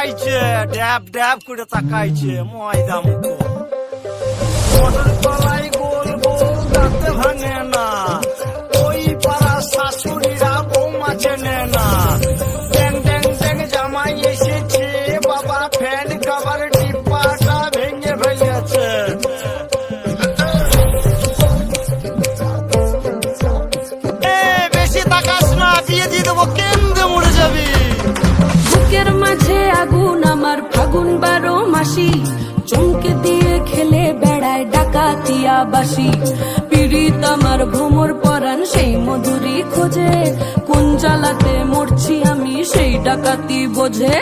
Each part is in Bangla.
তাকাইছে, ড্যাব ড্যাব করে তাকাইছে ময়দা মুখো। মোটর গলায় গোল গোল দাঁতে ভাঙে না, ওই পাড়া শাশুড়িরা বৌমা চেনে না। ড্যাং ড্যাং ড্যাং জামাই এসেছে, বাবা ফ্যান কভার ডিব্বাটা ভেঙে ফেলেছে। বেশি তাকাস না, বিয়ে দিয়ে দেবো, কেন্দ্রে মরে যাবি। বুকের মাঝে আগুন আমার ফাগুন 12 মাসি, চমকে দিয়ে খেলে বেড়ায় ডাকাতিয়া বাসি। পীড়িত আমার ভ্রমর পরাণ সেই মধুরী খোঁজে, কোন জ্বালাতে মরছি আমি সেই ডাকাতি বোঝে।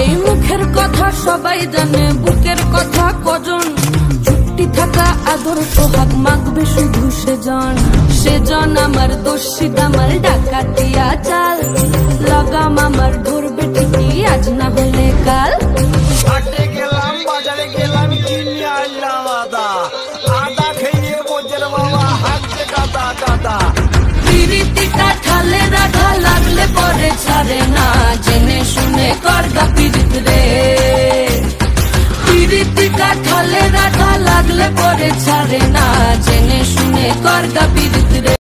এই মুখের কথা সবাই জানে, বুকের কথা কজন, চুক্তি থাকা আদর সোহাগ মাগবে শুধু সেজন আমার দোষী দামাল ডাকাতিয়া চাল। লাগাম আমার ধরবে ঠিকই আজ না হলে কাল। হাটে গেলাম, বাজারে গেলাম, কিনে আনলাম আদা, আদা খেয়ে বোঝের বাবা হাঁটছে কাদা কাদা। পিরিতিটা ঠালে রাখা লাগলে পরে ছাড়ে না, জেনে শুনে করগা পিরিত রে। পিরিতিটা ঠালে রাখা লাগলে পরে ছাড়ে না, জেনে শুনে করগা পিরিত রে।